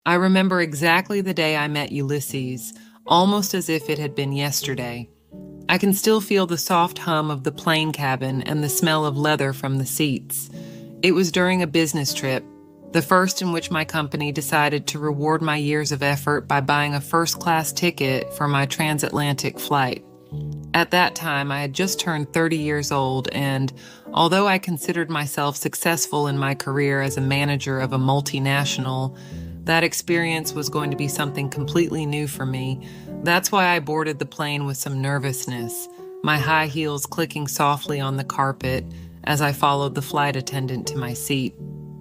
I remember exactly the day I met Ulysses, almost as if it had been yesterday. I can still feel the soft hum of the plane cabin and the smell of leather from the seats. It was during a business trip, the first in which my company decided to reward my years of effort by buying a first-class ticket for my transatlantic flight. At that time, I had just turned 30 years old, and although I considered myself successful in my career as a manager of a multinational, that experience was going to be something completely new for me. That's why I boarded the plane with some nervousness, my high heels clicking softly on the carpet as I followed the flight attendant to my seat.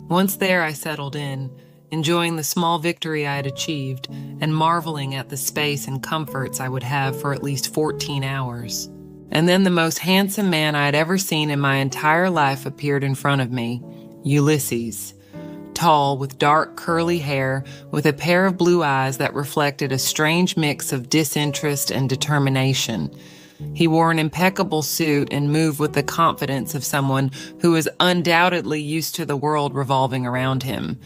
Once there, I settled in, enjoying the small victory I had achieved and marveling at the space and comforts I would have for at least 14 hours. And then the most handsome man I had ever seen in my entire life appeared in front of me, Ulysses. Tall, with dark curly hair, with a pair of blue eyes that reflected a strange mix of disinterest and determination. He wore an impeccable suit and moved with the confidence of someone who is undoubtedly used to the world revolving around him.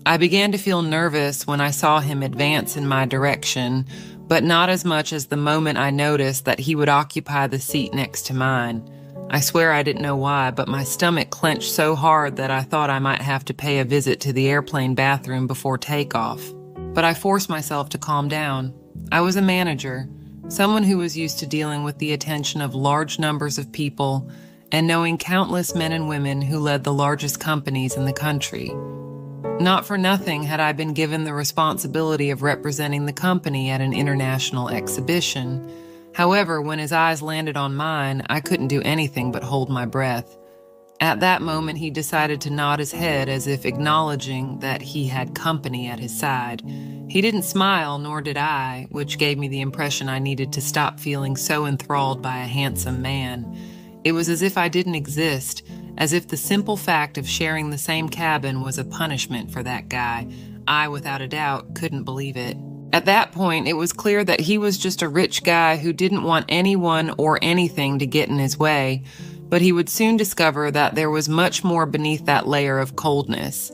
I began to feel nervous when I saw him advance in my direction, but not as much as the moment I noticed that he would occupy the seat next to mine. I swear I didn't know why, but my stomach clenched so hard that I thought I might have to pay a visit to the airplane bathroom before takeoff. But I forced myself to calm down. I was a manager, someone who was used to dealing with the attention of large numbers of people and knowing countless men and women who led the largest companies in the country. Not for nothing had I been given the responsibility of representing the company at an international exhibition. However, when his eyes landed on mine, I couldn't do anything but hold my breath. At that moment, he decided to nod his head as if acknowledging that he had company at his side. He didn't smile, nor did I, which gave me the impression I needed to stop feeling so enthralled by a handsome man. It was as if I didn't exist, as if the simple fact of sharing the same cabin was a punishment for that guy. I, without a doubt, couldn't believe it. At that point, it was clear that he was just a rich guy who didn't want anyone or anything to get in his way, but he would soon discover that there was much more beneath that layer of coldness.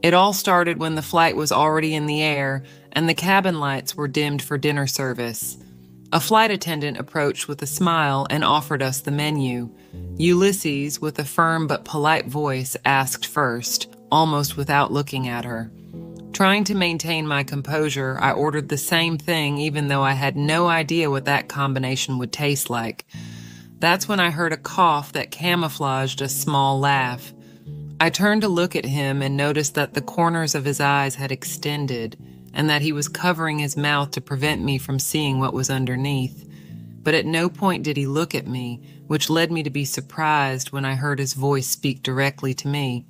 It all started when the flight was already in the air and the cabin lights were dimmed for dinner service. A flight attendant approached with a smile and offered us the menu. Ulysses, with a firm but polite voice, asked first, almost without looking at her. Trying to maintain my composure, I ordered the same thing even though I had no idea what that combination would taste like. That's when I heard a cough that camouflaged a small laugh. I turned to look at him and noticed that the corners of his eyes had extended and that he was covering his mouth to prevent me from seeing what was underneath. But at no point did he look at me, which led me to be surprised when I heard his voice speak directly to me.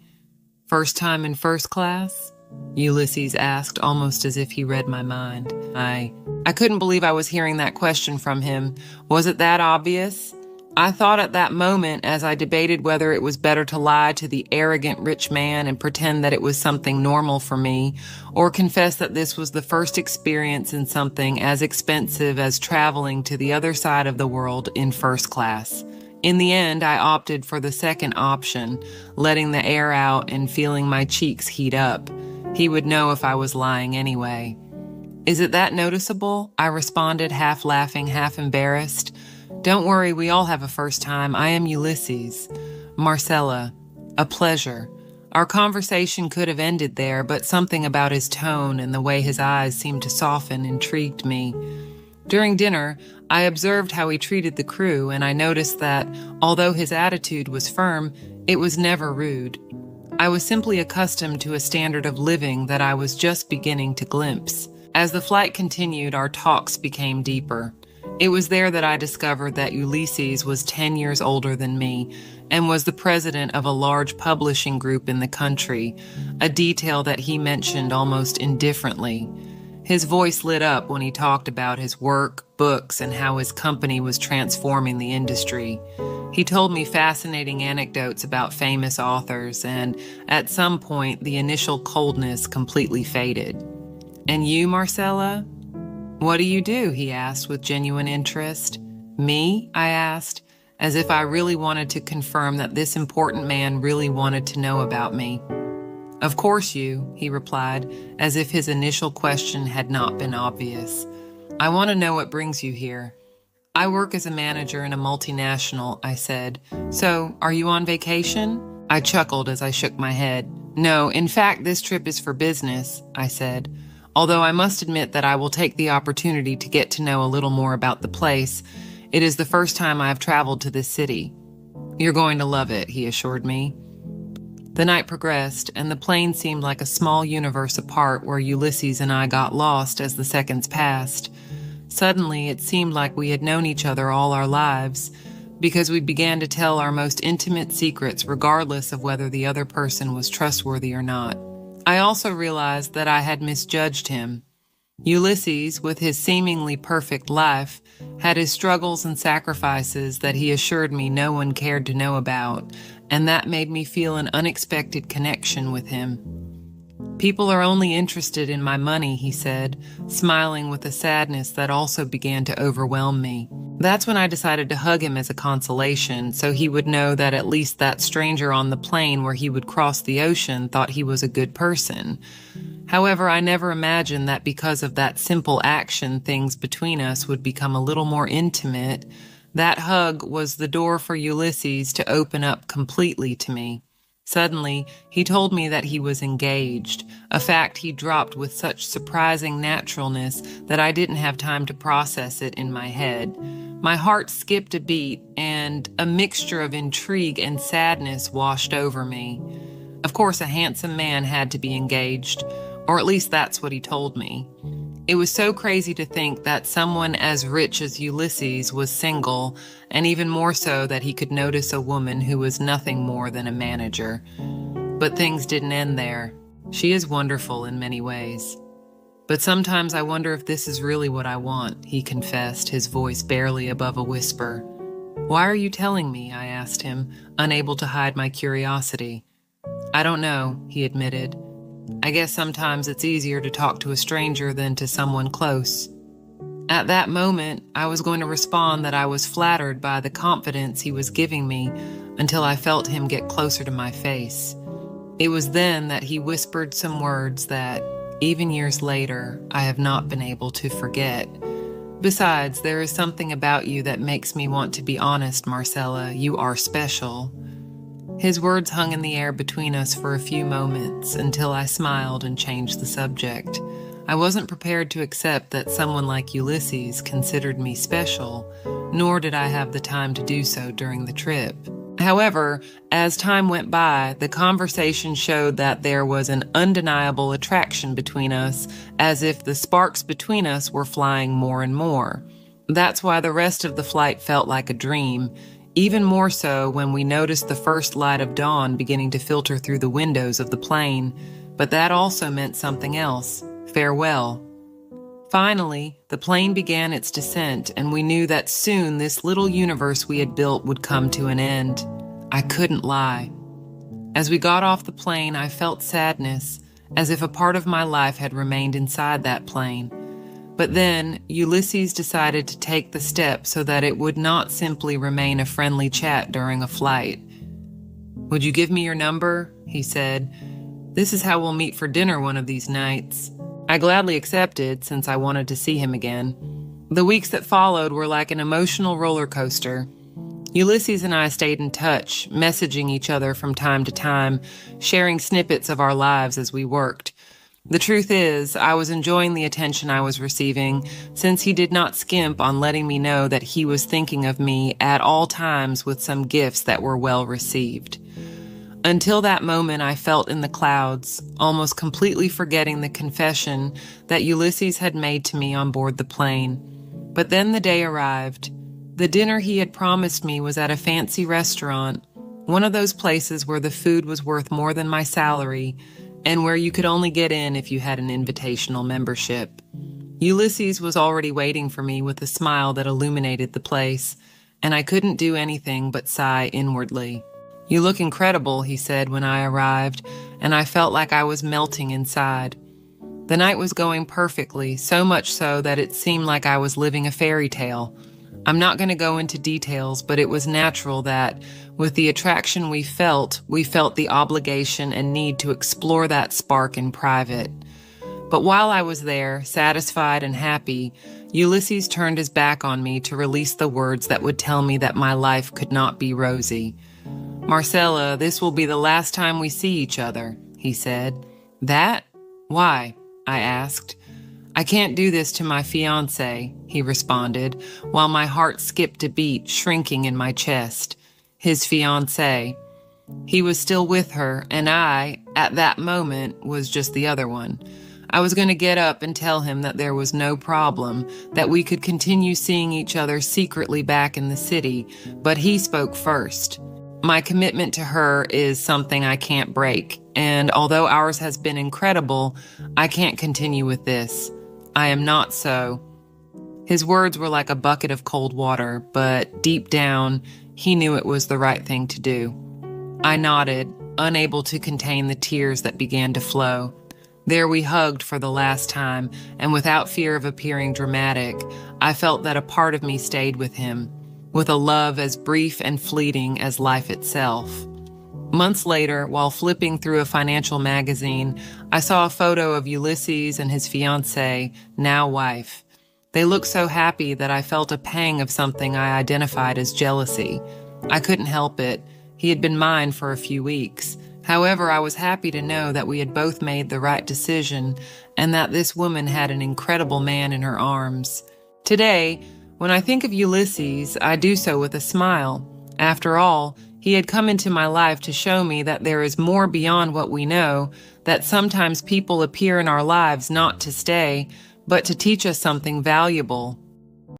"First time in first class?" Ulysses asked, almost as if he read my mind. I couldn't believe I was hearing that question from him. Was it that obvious? I thought at that moment, as I debated whether it was better to lie to the arrogant rich man and pretend that it was something normal for me, or confess that this was the first experience in something as expensive as traveling to the other side of the world in first class. In the end, I opted for the second option, letting the air out and feeling my cheeks heat up. He would know if I was lying anyway. "Is it that noticeable?" I responded, half laughing, half embarrassed. "Don't worry, we all have a first time. I am Ulysses. Marcella, a pleasure." Our conversation could have ended there, but something about his tone and the way his eyes seemed to soften intrigued me. During dinner, I observed how he treated the crew, and I noticed that, although his attitude was firm, it was never rude. I was simply accustomed to a standard of living that I was just beginning to glimpse. As the flight continued, our talks became deeper. It was there that I discovered that Ulysses was 10 years older than me and was the president of a large publishing group in the country, a detail that he mentioned almost indifferently. His voice lit up when he talked about his work, books, and how his company was transforming the industry. He told me fascinating anecdotes about famous authors, and at some point, the initial coldness completely faded. "And you, Marcella? What do you do?" he asked with genuine interest. "Me?" I asked, as if I really wanted to confirm that this important man really wanted to know about me. Of course he replied, as if his initial question had not been obvious. I want to know what brings you here. I work as a manager in a multinational, I said. So, are you on vacation? I chuckled as I shook my head. No, in fact, this trip is for business, I said. Although I must admit that I will take the opportunity to get to know a little more about the place. It is the first time I have traveled to this city. You're going to love it, he assured me. The night progressed, and the plane seemed like a small universe apart where Ulysses and I got lost as the seconds passed. Suddenly, it seemed like we had known each other all our lives, because we began to tell our most intimate secrets regardless of whether the other person was trustworthy or not. I also realized that I had misjudged him. Ulysses, with his seemingly perfect life, had his struggles and sacrifices that he assured me no one cared to know about, and that made me feel an unexpected connection with him. People are only interested in my money, he said, smiling with a sadness that also began to overwhelm me. That's when I decided to hug him as a consolation, so he would know that at least that stranger on the plane where he would cross the ocean thought he was a good person. However, I never imagined that because of that simple action, things between us would become a little more intimate. That hug was the door for Ulysses to open up completely to me. Suddenly, he told me that he was engaged, a fact he dropped with such surprising naturalness that I didn't have time to process it in my head. My heart skipped a beat, and a mixture of intrigue and sadness washed over me. Of course, a handsome man had to be engaged, or at least that's what he told me. It was so crazy to think that someone as rich as Ulysses was single, and even more so that he could notice a woman who was nothing more than a manager. But things didn't end there. She is wonderful in many ways. But sometimes I wonder if this is really what I want, he confessed, his voice barely above a whisper. Why are you telling me? I asked him, unable to hide my curiosity. I don't know, he admitted. I guess sometimes it's easier to talk to a stranger than to someone close. At that moment, I was going to respond that I was flattered by the confidence he was giving me until I felt him get closer to my face. It was then that he whispered some words that, even years later, I have not been able to forget. Besides, there is something about you that makes me want to be honest, Marcella. You are special. His words hung in the air between us for a few moments until I smiled and changed the subject. I wasn't prepared to accept that someone like Ulysses considered me special, nor did I have the time to do so during the trip. However, as time went by, the conversation showed that there was an undeniable attraction between us, as if the sparks between us were flying more and more. That's why the rest of the flight felt like a dream, even more so when we noticed the first light of dawn beginning to filter through the windows of the plane. But that also meant something else. Farewell. Finally, the plane began its descent, and we knew that soon this little universe we had built would come to an end. I couldn't lie. As we got off the plane, I felt sadness, as if a part of my life had remained inside that plane. But then, Ulysses decided to take the step so that it would not simply remain a friendly chat during a flight. Would you give me your number? He said. This is how we'll meet for dinner one of these nights. I gladly accepted, since I wanted to see him again. The weeks that followed were like an emotional roller coaster. Ulysses and I stayed in touch, messaging each other from time to time, sharing snippets of our lives as we worked. The truth is, I was enjoying the attention I was receiving, since he did not skimp on letting me know that he was thinking of me at all times with some gifts that were well received. Until that moment, I felt in the clouds, almost completely forgetting the confession that Ulysses had made to me on board the plane. But then the day arrived. The dinner he had promised me was at a fancy restaurant, one of those places where the food was worth more than my salary, and where you could only get in if you had an invitational membership. Ulysses was already waiting for me with a smile that illuminated the place, and I couldn't do anything but sigh inwardly. You look incredible, he said when I arrived, and I felt like I was melting inside. The night was going perfectly, so much so that it seemed like I was living a fairy tale. I'm not going to go into details, but it was natural that, with the attraction we felt the obligation and need to explore that spark in private. But while I was there, satisfied and happy, Ulysses turned his back on me to release the words that would tell me that my life could not be rosy. "Marcella, this will be the last time we see each other," he said. "That? Why?" I asked. "I can't do this to my fiancé," he responded, while my heart skipped a beat, shrinking in my chest. His fiancé. He was still with her, and I, at that moment, was just the other one. I was going to get up and tell him that there was no problem, that we could continue seeing each other secretly back in the city, but he spoke first. My commitment to her is something I can't break, and although ours has been incredible, I can't continue with this. I am not so. His words were like a bucket of cold water, but deep down, he knew it was the right thing to do. I nodded, unable to contain the tears that began to flow. There we hugged for the last time, and without fear of appearing dramatic, I felt that a part of me stayed with him, with a love as brief and fleeting as life itself. Months later, while flipping through a financial magazine, I saw a photo of Ulysses and his fiancée, now wife. They looked so happy that I felt a pang of something I identified as jealousy. I couldn't help it. He had been mine for a few weeks. However, I was happy to know that we had both made the right decision and that this woman had an incredible man in her arms. Today, when I think of Ulysses, I do so with a smile. After all, he had come into my life to show me that there is more beyond what we know, that sometimes people appear in our lives not to stay, but to teach us something valuable.